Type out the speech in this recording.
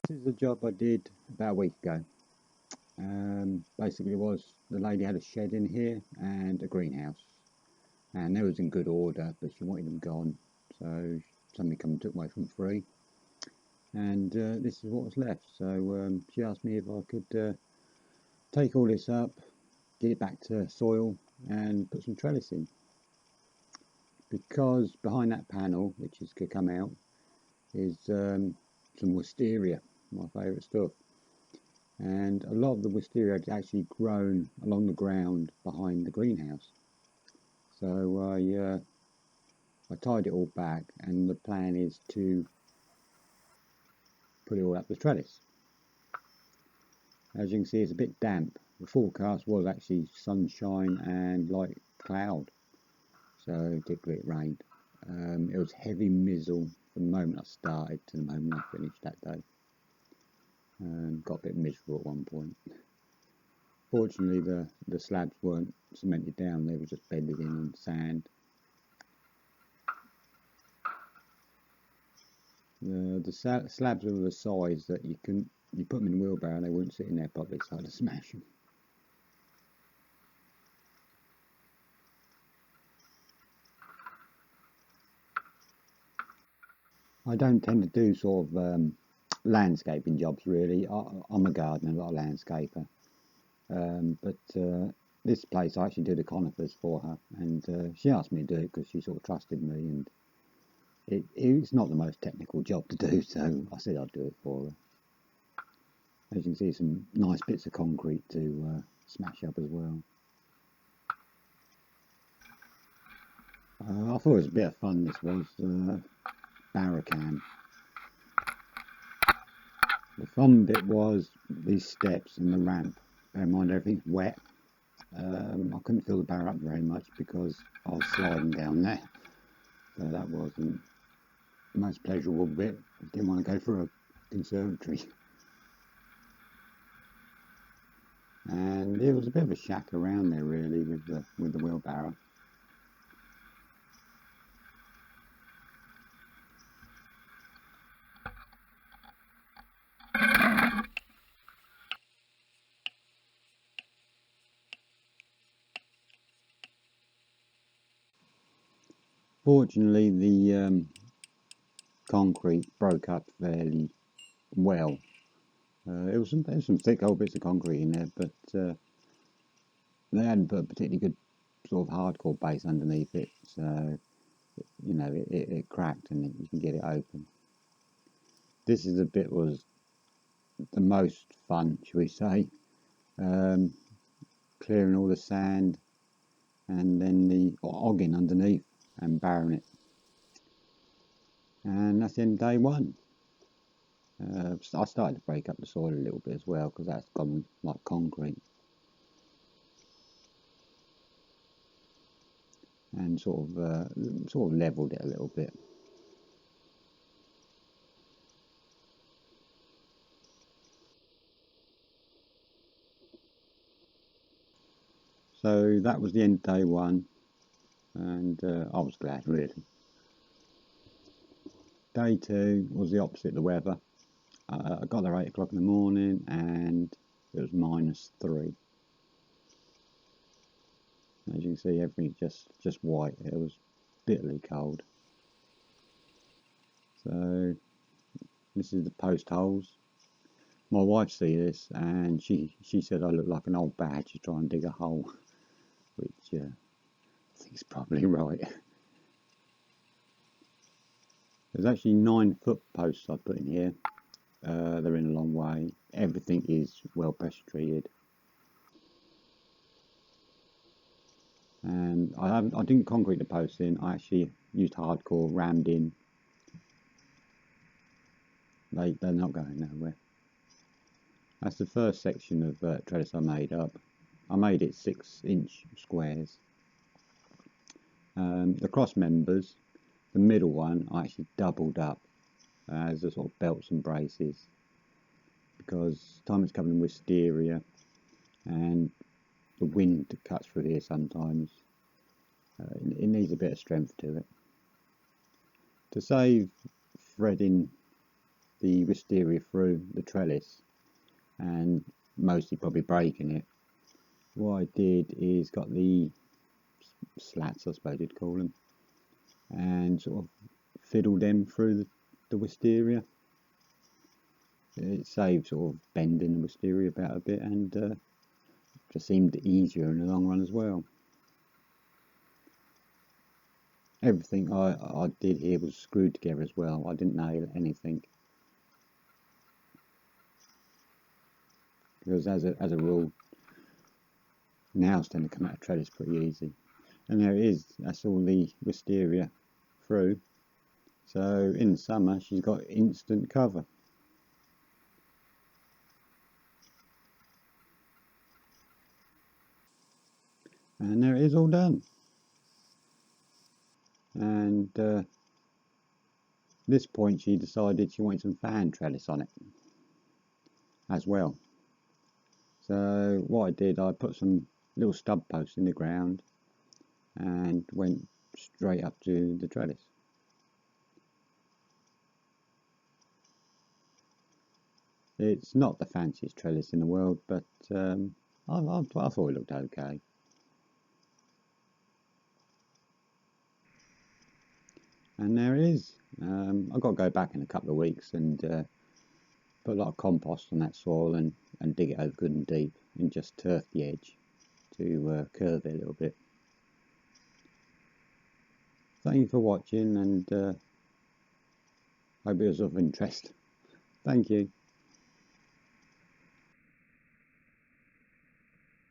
This is a job I did about a week ago. Basically, it was the lady had a shed in here and a greenhouse, and they was in good order, but she wanted them gone, so somebody come and took away from free, and this is what was left. So she asked me if I could take all this up, get it back to soil, and put some trellis in. Because behind that panel, which is could come out, is some wisteria, my favourite stuff. And a lot of the wisteria had actually grown along the ground behind the greenhouse. So I tied it all back, and the plan is to put it all up the trellis. As you can see, it's a bit damp. The forecast was actually sunshine and light cloud, so particularly it rained. It was heavy mizzle from the moment I started to the moment I finished that day. Got a bit miserable at one point. Fortunately, the slabs weren't cemented down, they were just bedded in on sand. The slabs were the size that you put them in a wheelbarrow and they wouldn't sit in there properly, so I had to smash them. I don't tend to do sort of landscaping jobs really. I'm a gardener, not a landscaper. But this place I actually do the conifers for her, and she asked me to do it because she sort of trusted me, and it's not the most technical job to do, so I said I'd do it for her. As you can see, some nice bits of concrete to smash up as well. I thought it was a bit of fun, this was, Barricam. The fun bit was these steps and the ramp. Bear in mind everything's wet. I couldn't fill the barrow up very much because I was sliding down there, so that wasn't the most pleasurable bit. I didn't want to go for a conservatory. And it was a bit of a shack around there really with the wheelbarrow. Fortunately, the concrete broke up fairly well. There was some thick old bits of concrete in there, but they hadn't put a particularly good sort of hardcore base underneath it, so you know it cracked and you can get it open. This is the bit was the most fun, shall we say, clearing all the sand and then the ogging underneath and barring it. And that's the end of day one. I started to break up the soil a little bit as well because that's gone like concrete, and sort of levelled it a little bit. So that was the end of day one, and I was glad really. Day two was the opposite, the weather. I got there 8 o'clock in the morning and it was -3. As you can see, everything's just white. It was bitterly cold. So this is the post holes. My wife see this and she said I look like an old badger trying to dig a hole, which I think is probably right. There's actually 9-foot posts I put in here. They're in a long way. Everything is well pressure treated. And I didn't concrete the posts in. I actually used hardcore, rammed in. They're not going nowhere. That's the first section of trellis I made up. I made it 6-inch squares. The cross members, the middle one, I actually doubled up as a sort of belts and braces because time it's covered in wisteria and the wind cuts through here sometimes. It needs a bit of strength to it. To save threading the wisteria through the trellis and mostly probably breaking it. What I did is got the slats, I suppose you'd call them, and sort of fiddled them through the wisteria. It saved sort of bending the wisteria about a bit, and just seemed easier in the long run as well. Everything I did here was screwed together as well. I didn't nail anything, because as a rule, nails tend to come out of trellis pretty easy. And there it is. That's all the wisteria through. So in the summer, she's got instant cover. And there it is, all done. And this point, she decided she wanted some fan trellis on it as well. So what I did, I put some little stub posts in the ground and went straight up to the trellis. It's not the fanciest trellis in the world, but I thought it looked okay. And there it is. I've got to go back in a couple of weeks and put a lot of compost on that soil and dig it over good and deep and just turf the edge to curve it a little bit. Thank you for watching, and hope it was of interest. Thank you.